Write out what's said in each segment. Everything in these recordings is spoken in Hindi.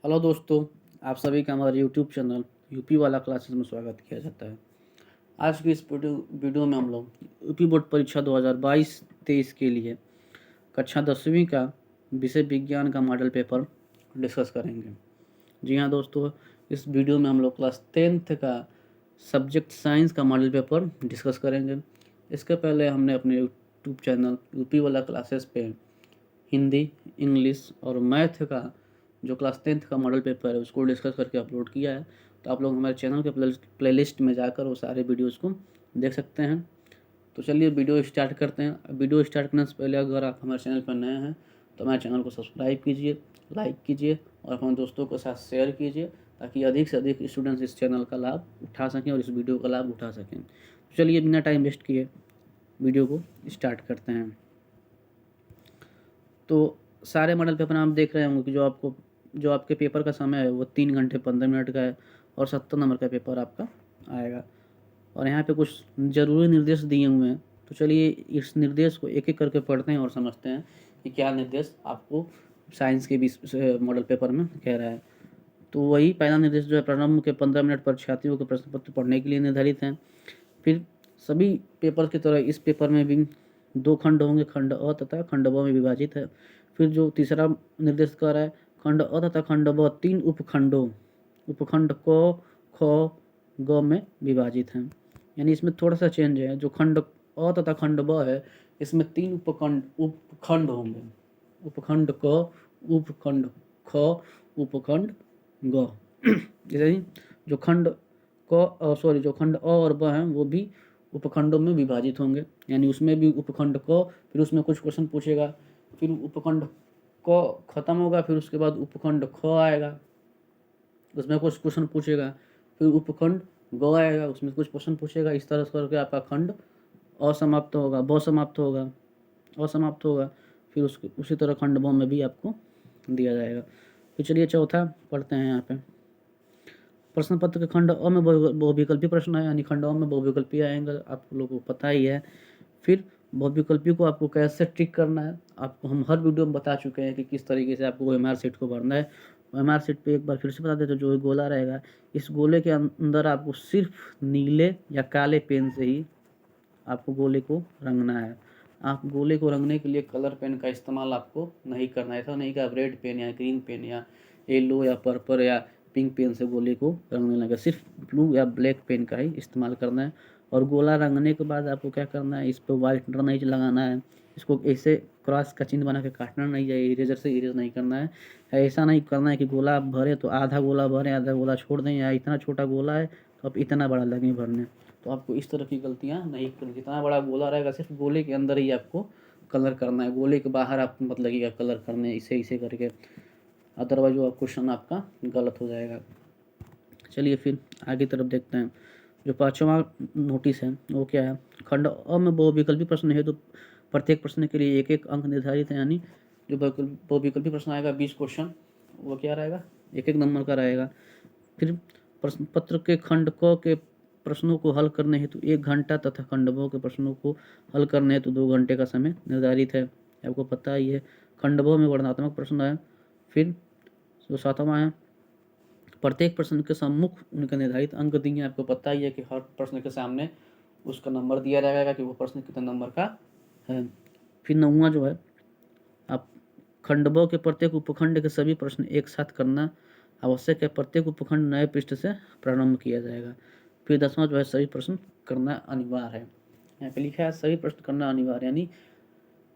हेलो दोस्तों, आप सभी का हमारे यूट्यूब चैनल यूपी वाला क्लासेस में स्वागत किया जाता है। आज की इस वीडियो में हम लोग यूपी बोर्ड परीक्षा 2022-23 के लिए कक्षा 10वीं का विषय विज्ञान का मॉडल पेपर डिस्कस करेंगे। जी हाँ दोस्तों, इस वीडियो में हम लोग क्लास 10th का सब्जेक्ट साइंस का मॉडल पेपर डिस्कस करेंगे। इसके पहले हमने अपने यूट्यूब चैनल यूपी वाला क्लासेस पे हिंदी, इंग्लिश और मैथ का जो क्लास 10th का मॉडल पेपर है उसको डिस्कस करके अपलोड किया है। तो आप लोग हमारे चैनल के प्लेलिस्ट में जाकर वो सारे वीडियोस को देख सकते हैं। तो चलिए वीडियो स्टार्ट करते हैं। वीडियो स्टार्ट करने से पहले अगर आप हमारे चैनल पर नए हैं तो हमारे चैनल को सब्सक्राइब कीजिए, लाइक कीजिए और अपने दोस्तों के साथ शेयर कीजिए ताकि अधिक से अधिक स्टूडेंट्स इस चैनल का लाभ उठा सकें और इस वीडियो का लाभ उठा सकें। तो चलिए बिना टाइम वेस्ट किए वीडियो को स्टार्ट करते हैं। तो सारे मॉडल पेपर आप देख रहे होंगे कि जो आपके पेपर का समय है वो 3 घंटे 15 मिनट का है और 70 नंबर का पेपर आपका आएगा। और यहाँ पे कुछ ज़रूरी निर्देश दिए हुए हैं। तो चलिए इस निर्देश को एक एक करके पढ़ते हैं और समझते हैं कि क्या निर्देश आपको साइंस के मॉडल पेपर में कह रहा है। तो वही पहला निर्देश जो है, प्रारंभ के 15 मिनट परीक्षार्थियों के प्रश्न पत्र पढ़ने के लिए निर्धारित हैं। फिर सभी पेपर की तरह इस पेपर में भी 2 खंड होंगे, खंड अ तथा खंड ब में विभाजित है। फिर जो तीसरा निर्देश कर रहा है, खंड अ तथा खंड ब 3 उपखंडों उपखंड क, ख, ग में विभाजित हैं। यानी इसमें थोड़ा सा चेंज है। जो खंड अ तथा खंड ब है इसमें 3 उपखंड होंगे। उपखंड क, उपखंड ख, उपखंड ग। जैसे ही जो जो खंड अ और ब हैं वो भी उपखंडों में विभाजित होंगे। यानी उसमें भी उपखंड क, फिर उसमें कुछ क्वेश्चन पूछेगा, फिर उपखंड क खत्म होगा, फिर उसके बाद उपखंड ख आएगा, उसमें कुछ क्वेश्चन पूछेगा, फिर उपखंड ग आएगा, उसमें कुछ क्वेश्चन पूछेगा। इस तरह से करके आपका खंड असमाप्त होगा, ब समाप्त होगा, असमाप्त होगा। फिर उसी तरह खंड ब में भी आपको दिया जाएगा। फिर चलिए चौथा पढ़ते हैं। यहाँ पे प्रश्न पत्र के खंड अ में बहुविकल्पी प्रश्न है, यानी खंड अ में बहुविकल्पी आएंगे, आप लोगों को पता ही है। फिर बहुविकल्पी को आपको कैसे टिक करना है आपको हम हर वीडियो में बता चुके हैं कि किस तरीके से आपको OMR शीट को भरना है। OMR शीट पे एक बार फिर से बता देते, जो गोला रहेगा इस गोले के अंदर आपको सिर्फ नीले या काले पेन से ही आपको गोले को रंगना है। आप गोले को रंगने के लिए कलर पेन का इस्तेमाल आपको नहीं करना है। ऐसा नहीं कि आप रेड पेन या ग्रीन पेन या येलो या पर्पल या पिंक पेन से गोले को रंगने लगे। सिर्फ ब्लू या ब्लैक पेन का ही इस्तेमाल करना है। और गोला रंगने के बाद आपको क्या करना है, इस पर वाइटनर नहीं लगाना है, इसको ऐसे क्रॉस का चिन्ह बना के काटना नहीं है, इरेजर से इरेज नहीं करना है। ऐसा नहीं करना है कि गोला आप भरे तो आधा गोला भरें आधा गोला छोड़ दें, या इतना छोटा गोला है तो आप इतना बड़ा लगें भरने। तो आपको इस तरह की गलतियाँ नहीं करनी। जितना बड़ा गोला रहेगा सिर्फ गोले के अंदर ही आपको कलर करना है, गोले के बाहर आपको मत लगेगा कलर करने इसे इसे करके, अदरवाइज वो क्वेश्चन आपका गलत हो जाएगा। चलिए फिर आगे तरफ देखते हैं। जो पाँचवा नोटिस है वो क्या है, खंड अ में बहुविकल्पी प्रश्न है तो प्रत्येक प्रश्न के लिए एक एक अंक निर्धारित है। यानी जो बहुविकल्पी प्रश्न आएगा 20 क्वेश्चन, वो क्या रहेगा, एक एक नंबर का रहेगा। फिर प्रश्न पत्र के खंड क के प्रश्नों को हल करने हेतु 1 घंटा तथा खंड ब के प्रश्नों को हल करने हेतु 2 घंटे का समय निर्धारित है, आपको पता ही है। खंड ब में वर्णनात्मक प्रश्न है। फिर जो 7वां है, प्रत्येक प्रश्न के सम्मुख उनके निर्धारित अंक दिए। आपको पता ही है कि हर प्रश्न के सामने उसका नंबर दिया जाएगा कि वो प्रश्न कितने नंबर का है। फिर 9वां जो है, आप खंड ब के प्रत्येक उपखंड के सभी प्रश्न एक साथ करना आवश्यक है। प्रत्येक उपखंड नए पृष्ठ से प्रारंभ किया जाएगा। फिर 10वां जो है, सभी प्रश्न करना अनिवार्य है। यहाँ पे लिखा है सभी प्रश्न करना अनिवार्य, यानी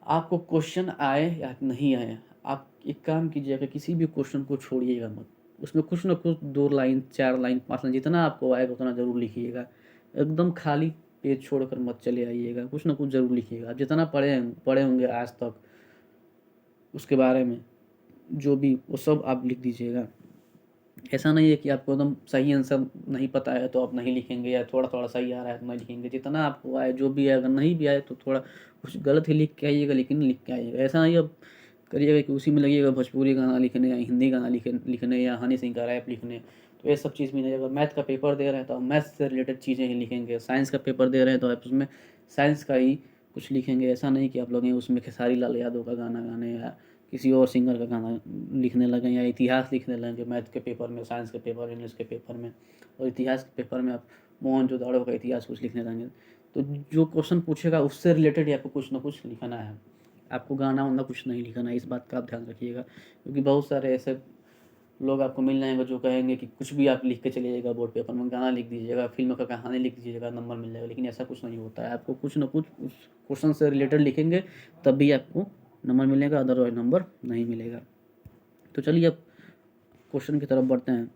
आपको क्वेश्चन आए या नहीं आए, आप एक काम कीजिएगा, किसी भी क्वेश्चन को छोड़िएगा मत। उसमें कुछ ना कुछ 2 लाइन 4 लाइन 5 लाइन जितना आपको आएगा उतना ज़रूर लिखिएगा। एकदम खाली पेज छोड़कर मत चले आइएगा, कुछ ना कुछ ज़रूर लिखिएगा। आप जितना पढ़े होंगे आज तक उसके बारे में जो भी, वो सब आप लिख दीजिएगा। ऐसा नहीं है कि आपको एकदम सही आंसर नहीं पता है तो आप नहीं लिखेंगे, या थोड़ा थोड़ा सही आ रहा है तो नहीं लिखेंगे। जितना आपको आए जो भी है, अगर नहीं भी आए तो थोड़ा कुछ गलत ही लिख के आइएगा, लेकिन लिख के आइएगा। ऐसा नहीं अब करिएगा कि उसी में लगिएगा भोजपुरी गाना लिखने या हिंदी गाना लिखने या हनी सिंह का रैप लिखने। तो ये सब चीज़ भी नहीं। अगर मैथ का पेपर दे रहे हैं तो आप मैथ से रिलेटेड चीज़ें ही लिखेंगे। साइंस का पेपर दे रहे हैं तो आप उसमें साइंस का ही कुछ लिखेंगे। ऐसा नहीं कि आप लोग उसमें खेसारी लाल यादव का गाना गाने या किसी और सिंगर का गाना लिखने लगें या इतिहास लिखने लगें मैथ के पेपर में, साइंस के पेपर में, इंग्लिश के पेपर में, और इतिहास के पेपर में आप मोहनजोदड़ो का इतिहास कुछ लिखने लगेंगे, तो जो क्वेश्चन पूछेगा उससे रिलेटेड ही आपको कुछ ना कुछ लिखना है। आपको गाना वाना कुछ नहीं लिखना है, इस बात का आप ध्यान रखिएगा, क्योंकि बहुत सारे ऐसे लोग आपको मिल जाएंगे जो कहेंगे कि कुछ भी आप लिख के चले जाइएगा बोर्ड पेपर में, गाना लिख दीजिएगा, फिल्म का कहानी लिख दीजिएगा, नंबर मिल जाएगा। लेकिन ऐसा कुछ नहीं होता है, आपको कुछ ना कुछ उस क्वेश्चन से रिलेटेड लिखेंगे तब भी आपको नंबर मिलेगा, अदरवाइज नंबर नहीं मिलेगा। तो चलिए अब क्वेश्चन की तरफ बढ़ते हैं।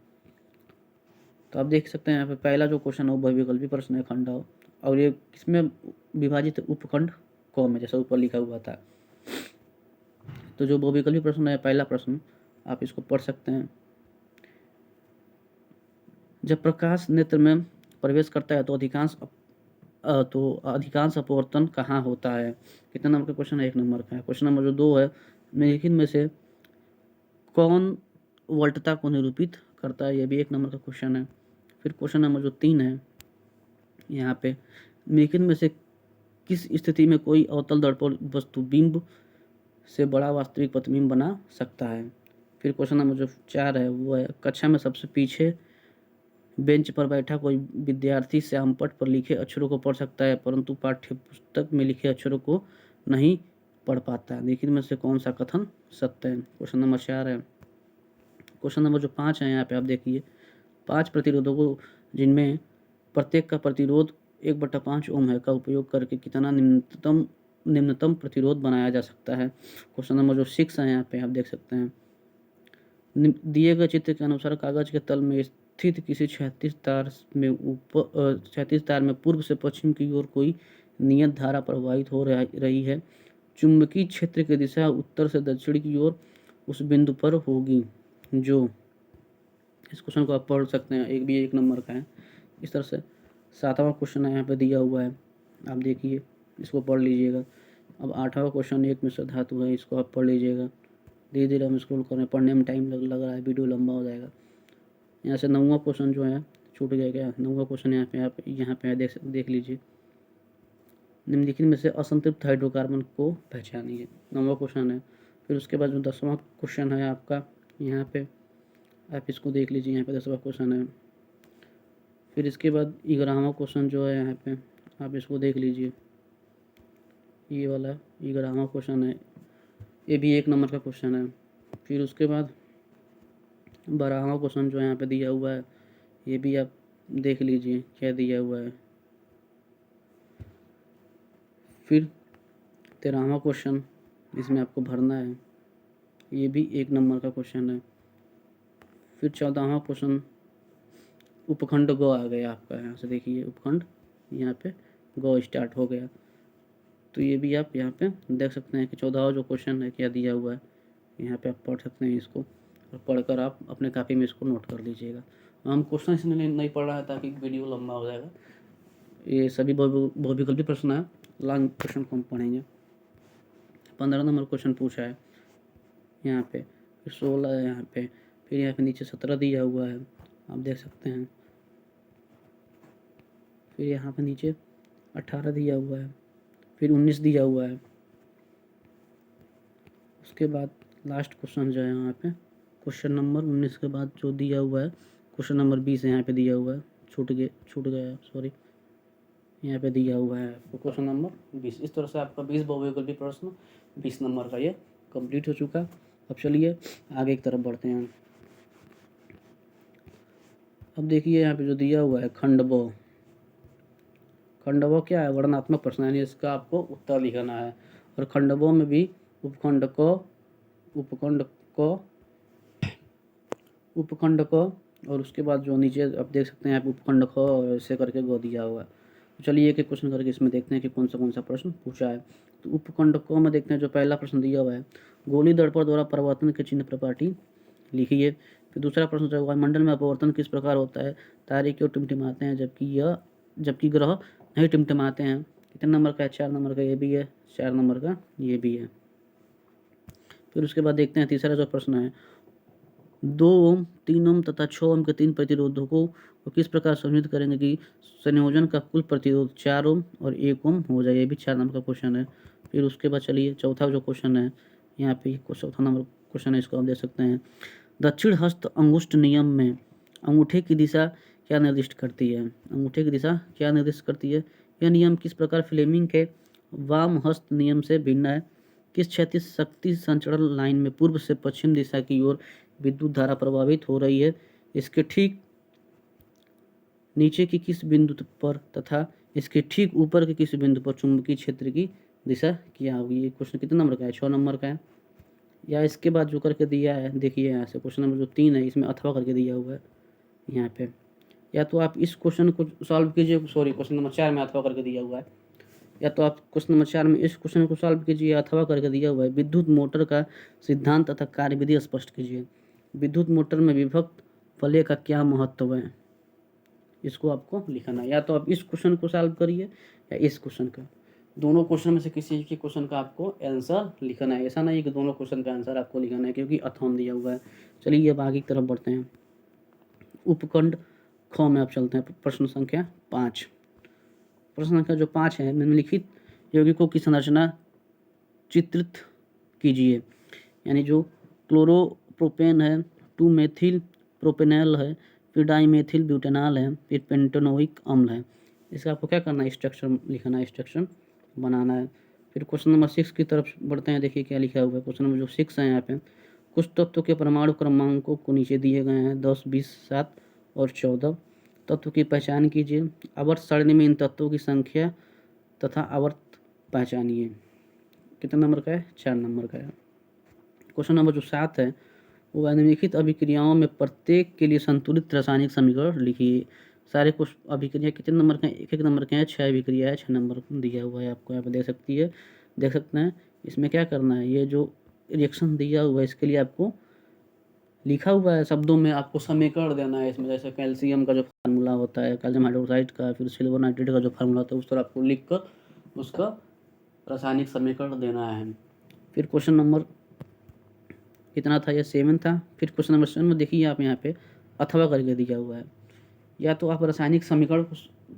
तो आप देख सकते हैं यहाँ पे पहला जो क्वेश्चन है वो बहुविकल्पी प्रश्न है, खंड हो, और ये किसमें विभाजित है, उपखंड क में, जैसा ऊपर लिखा हुआ था। तो जो बहुविकल्पी प्रश्न है, पहला प्रश्न आप इसको पढ़ सकते हैं। जब प्रकाश नेत्र में प्रवेश करता है तो अधिकांश अपवर्तन कहाँ होता है। कितना नंबर का क्वेश्चन है, 1 नंबर का है। क्वेश्चन नंबर जो 2 है, निम्नलिखित में से कौन वोल्टता को निरूपित करता है, ये भी 1 नंबर का क्वेश्चन है। फिर क्वेश्चन नंबर जो 3 है, यहाँ पे निम्नलिखित में से किस स्थिति में कोई अवतल दर्पण वस्तु बिंब से बड़ा वास्तविक प्रतिबिंब बना सकता है। फिर क्वेश्चन नंबर जो 4 है वो है, कक्षा में सबसे पीछे बेंच पर बैठा कोई विद्यार्थी श्यामपट्ट पर लिखे अक्षरों को पढ़ सकता है परंतु पाठ्य पुस्तक में लिखे अक्षरों को नहीं पढ़ पाता। निम्नलिखित में से कौन सा कथन सत्य है। क्वेश्चन नंबर 4 है। क्वेश्चन नंबर जो 5 है, यहाँ पे आप देखिए 5 प्रतिरोधकों जिनमें प्रत्येक का प्रतिरोध 1/5 ओम है का उपयोग करके कितना निम्नतम प्रतिरोध बनाया जा सकता है। क्वेश्चन नंबर जो 6 है, यहाँ पे आप देख सकते हैं, दिए गए चित्र के अनुसार कागज के तल में स्थित किसी क्षैतिज तार में पूर्व से पश्चिम की ओर कोई नियत धारा प्रवाहित हो रही है। चुंबकीय क्षेत्र की दिशा उत्तर से दक्षिण की ओर उस बिंदु पर होगी। जो इस क्वेश्चन को आप पढ़ सकते हैं, 1 नंबर का है। इस तरह से 7वां क्वेश्चन यहाँ पे दिया हुआ है, आप देखिए, इसको पढ़ लीजिएगा। अब 8वां क्वेश्चन एक मिश्र धातु है, इसको आप पढ़ लीजिएगा। धीरे धीरे हम स्क्रॉल कर रहे हैं, पढ़ने में टाइम लग रहा है, वीडियो लंबा हो जाएगा। यहाँ से 9वां क्वेश्चन जो है छूट गया क्या, 9वां क्वेश्चन यहाँ पे आप देख लीजिए। निम्नलिखित में से असंतृप्त हाइड्रोकार्बन को पहचानिए, 9वां क्वेश्चन है। फिर उसके बाद जो 10वां क्वेश्चन है आपका, यहाँ पे आप इसको देख लीजिए, यहाँ पे 10वां क्वेश्चन है। फिर इसके बाद 11वां क्वेश्चन जो है, यहाँ पे आप इसको देख लीजिए, ये वाला 11वां क्वेश्चन है, ये भी 1 नंबर का क्वेश्चन है। फिर उसके बाद 12वां क्वेश्चन जो यहाँ पे दिया हुआ है, ये भी आप देख लीजिए क्या दिया हुआ है। फिर 13वां क्वेश्चन इसमें आपको भरना है, ये भी 1 नंबर का क्वेश्चन है। फिर 14वां क्वेश्चन उपखंड गो आ गया आपका, यहाँ से देखिए उपखंड यहाँ पे गो स्टार्ट हो गया। तो ये भी आप यहाँ पे देख सकते हैं कि 14वां जो क्वेश्चन है क्या दिया हुआ है, यहाँ पे आप पढ़ सकते हैं इसको, और पढ़कर आप अपने कापी में इसको नोट कर लीजिएगा। हम क्वेश्चन इसलिए नहीं पढ़ रहा है ताकि वीडियो लंबा हो जाएगा। ये सभी बहुविकल्पी प्रश्न है, लॉन्ग क्वेश्चन को हम पढ़ेंगे। 15 नंबर क्वेश्चन पूछा है यहाँ पे, फिर 16 है यहाँ पे, फिर यहाँ पे नीचे 17 दिया हुआ है, आप देख सकते हैं। फिर यहाँ पे नीचे 18 दिया हुआ है, फिर 19 दिया हुआ है। उसके बाद लास्ट क्वेश्चन जो है यहाँ पे, क्वेश्चन नंबर 19 के बाद जो दिया हुआ है, क्वेश्चन नंबर 20 यहाँ पे दिया हुआ है, छूट गया सॉरी, यहाँ पे दिया हुआ है आपको क्वेश्चन नंबर 20। इस तरह से आपका 20 बहुविकल्पी प्रश्न 20 नंबर का ये कंप्लीट हो चुका। अब चलिए आगे की तरफ बढ़ते हैं। अब देखिए यहाँ पे जो दिया हुआ है खंडबो क्या है, वर्णनात्मक प्रश्न, यानी इसका आपको उत्तर लिखना है। और खंडबो में भी उपखंड को और उसके बाद जो नीचे आप देख सकते हैं आप उपखंड ख और ऐसे करके गो दिया हुआ है। तो चलिए एक एक क्वेश्चन करके इसमें देखते हैं कि कौन सा प्रश्न पूछा है। तो उपखंड क में देखते हैं जो पहला प्रश्न दिया हुआ है, गोली दर्पण द्वारा परिवर्तन के चिन्ह प्रपाटी लिखिए। फिर दूसरा प्रश्न जो वायुमंडल में अपवर्तन किस प्रकार होता है, तारे क्यों टिमटिमाते हैं जबकि ग्रह नहीं टिमटिमाते हैं। कितने नंबर का है, 4 नंबर का ये भी है, 4 नंबर का ये भी है। फिर उसके बाद देखते हैं तीसरा जो प्रश्न है, 2 ओम 3 ओम तथा 6 ओम के 3 प्रतिरोधकों को किस प्रकार सम्मिलित करेंगे कि संयोजन का कुल प्रतिरोध 4 ओम और 1 ओम हो जाए। ये भी 4 नंबर का क्वेश्चन है। फिर उसके बाद चलिए चौथा जो क्वेश्चन है यहाँ पे चौथा नंबर क्वेश्चन है, इसको आप देख सकते हैं। दक्षिण हस्त अंगुष्ठ नियम में अंगूठे की दिशा क्या निर्दिष्ट करती है? अंगूठे की दिशा क्या निर्दिष्ट करती है? यह नियम किस प्रकार फ्लेमिंग के वाम हस्त नियम से भिन्न है? किस क्षैतिज शक्ति संचरण लाइन में पूर्व से पश्चिम दिशा की ओर विद्युत धारा प्रवाहित हो रही है? इसके ठीक नीचे की किस बिंदु पर तथा इसके ठीक ऊपर के किस बिंदु पर चुंबकीय क्षेत्र की दिशा क्या होगी? ये क्वेश्चन कितने नंबर का है? 6 नंबर का है। या इसके बाद जो करके दिया है, देखिए यहाँ से क्वेश्चन नंबर जो 3 है इसमें अथवा करके दिया हुआ है यहाँ पे। या तो आप इस क्वेश्चन को सॉल्व कीजिए, सॉरी क्वेश्चन नंबर 4 में अथवा करके दिया हुआ है। या तो आप क्वेश्चन नंबर 4 में इस क्वेश्चन को सॉल्व कीजिए, अथवा करके दिया हुआ है। विद्युत मोटर का सिद्धांत तथा कार्यविधि स्पष्ट कीजिए। विद्युत मोटर में विभक्त फलय का क्या महत्व है? इसको आपको लिखना है। या तो आप इस क्वेश्चन को सॉल्व करिए या इस क्वेश्चन का, दोनों क्वेश्चन में से किसी एक क्वेश्चन का आपको आंसर लिखना है। ऐसा नहीं कि दोनों क्वेश्चन का आंसर आपको लिखना है, क्योंकि अथवा दिया हुआ है। चलिए अब आगे की तरफ बढ़ते हैं। उपखंड ख में आप चलते हैं। प्रश्न संख्या 5। प्रश्न संख्या जो 5 है, निम्नलिखित यौगिकों की संरचना चित्रित कीजिए। यानी जो क्लोरोप्रोपेन है, 2 मेथिल प्रोपेनॉल है, फिर डाईमेथिल ब्यूटेनॉल है, फिर पेंटेनोइक अम्ल है। इसका आपको क्या करना है? स्ट्रक्चर लिखना है, स्ट्रक्चर बनाना है। फिर क्वेश्चन नंबर 6 की तरफ बढ़ते हैं। देखिए क्या लिखा हुआ है। क्वेश्चन नंबर जो 6 है यहाँ पे, कुछ तत्वों के परमाणु क्रमांकों को नीचे दिए गए हैं 10, 20, 7 और 14। तत्व की पहचान कीजिए। आवर्त सारणी में इन तत्वों की संख्या तथा आवर्त पहचानिए। कितने नंबर का है? 4 नंबर का है। क्वेश्चन नंबर जो 7 है, वो निम्नलिखित अभिक्रियाओं में प्रत्येक के लिए संतुलित रासायनिक समीकरण लिखिए। सारे कुछ अभिक्रिया कितने नंबर के हैं? 1-1 नंबर के हैं। 6 अभिक्रिया है, 6 नंबर दिया हुआ है आपको, यहाँ पे देख सकते हैं। इसमें क्या करना है? ये जो रिएक्शन दिया हुआ है इसके लिए आपको लिखा हुआ है शब्दों में, आपको समीकरण देना है इसमें। जैसे कैल्शियम का जो फार्मूला होता है, कैल्शियम हाइड्रोक्साइड का, फिर सिल्वर नाइट्रेट का जो फार्मूला होता है, उस तरह आपको लिख कर उसका रासायनिक समीकरण देना है। फिर क्वेश्चन नंबर कितना था? ये 7 था। फिर क्वेश्चन नंबर 7 में देखिए आप यहाँ पे अथवा करके दिया हुआ है। या तो आप रासायनिक समीकरण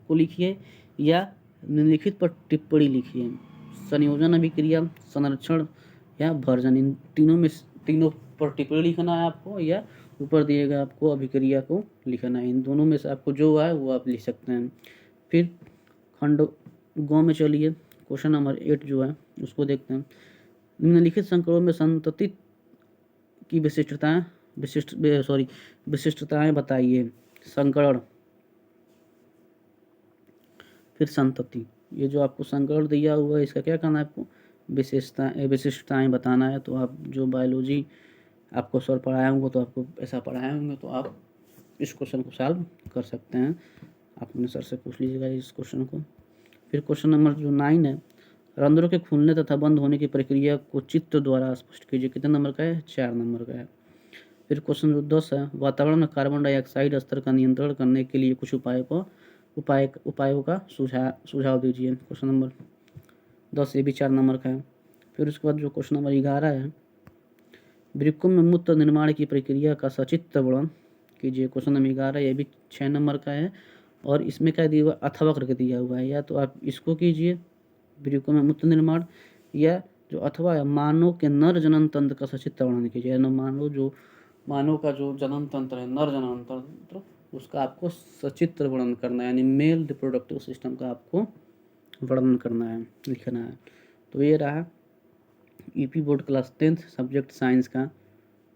को लिखिए या निम्नलिखित पर टिप्पणी लिखिए। संयोजन अभिक्रिया, संरक्षण या भर्जन, इन तीनों पर टिप्पणी लिखना है आपको, या ऊपर दिएगा आपको अभिक्रिया को लिखना है। इन दोनों में से आपको जो है वो आप लिख सकते हैं। फिर खंड ग में चलिए, क्वेश्चन नंबर 8 जो है उसको देखते हैं। निम्नलिखित संकरों में संतति की विशिष्टताएं बताइए। संकरण, फिर संतति। ये जो आपको संकरण दिया हुआ है इसका क्या करना है? आपको विशिष्टताएं बताना है। तो आप जो बायोलॉजी आपको सर पढ़ाए होंगे, तो आपको ऐसा पढ़ाए होंगे, तो आप इस क्वेश्चन को सॉल्व कर सकते हैं। आप अपने सर से पूछ लीजिएगा इस क्वेश्चन को। फिर क्वेश्चन नंबर जो 9 है, रंध्रों के खुलने तथा बंद होने की प्रक्रिया को चित्र द्वारा स्पष्ट कीजिए। कितने नंबर का है? 4 नंबर का है। फिर क्वेश्चन जो 10 है, वातावरण में कार्बन डाइऑक्साइड स्तर का नियंत्रण करने के लिए कुछ उपायों का सुझाव दीजिए। क्वेश्चन नंबर 10 ये भी 4 नंबर का है। फिर उसके बाद जो क्वेश्चन नंबर 11 है, वृक्कों में मूत्र निर्माण की प्रक्रिया का सचित्र वर्णन कीजिए। क्वेश्चन नंबर 11 ये भी 6 नंबर का है। और इसमें क्या दिया हुआ? अथवा करके दिया हुआ है। या तो आप इसको कीजिए, वृक्कों में मूत्र निर्माण, या जो अथवा है, मानव के नर जनन तंत्र का सचित्र वर्णन कीजिए। मानव का जो जनन तंत्र है, नर जनन तंत्र, उसका आपको सचित्र वर्णन करना है। यानी मेल रिप्रोडक्टिव सिस्टम का आपको वर्णन करना है, लिखना है। तो ये रहा UP board class 10th subject science का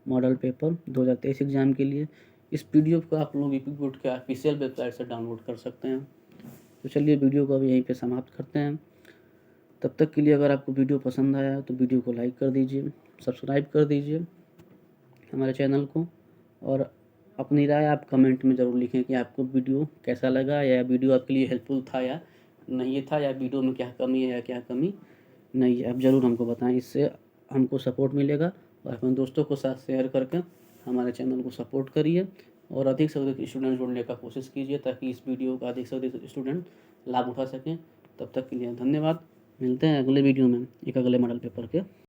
मॉडल पेपर 2023 एग्जाम के लिए। इस पीडीएफ को आप लोग यूपी बोर्ड के ऑफिशियल वेबसाइट से डाउनलोड कर सकते हैं। तो चलिए वीडियो को अब यहीं पे समाप्त करते हैं। तब तक के लिए अगर आपको वीडियो पसंद आया तो वीडियो को लाइक कर दीजिए, सब्सक्राइब कर दीजिए हमारे चैनल को, और अपनी राय आप कमेंट में ज़रूर लिखें कि आपको वीडियो कैसा लगा, या वीडियो आपके लिए हेल्पफुल था या नहीं था, या वीडियो में क्या कमी है या क्या कमी नहीं है। आप ज़रूर हमको बताएं, इससे हमको सपोर्ट मिलेगा। और अपने दोस्तों को साथ शेयर करके हमारे चैनल को सपोर्ट करिए, और अधिक से अधिक स्टूडेंट जोड़ने का कोशिश कीजिए, ताकि इस वीडियो का अधिक से अधिक स्टूडेंट लाभ उठा सकें। तब तक के लिए धन्यवाद। मिलते हैं अगले वीडियो में एक अगले मॉडल पेपर के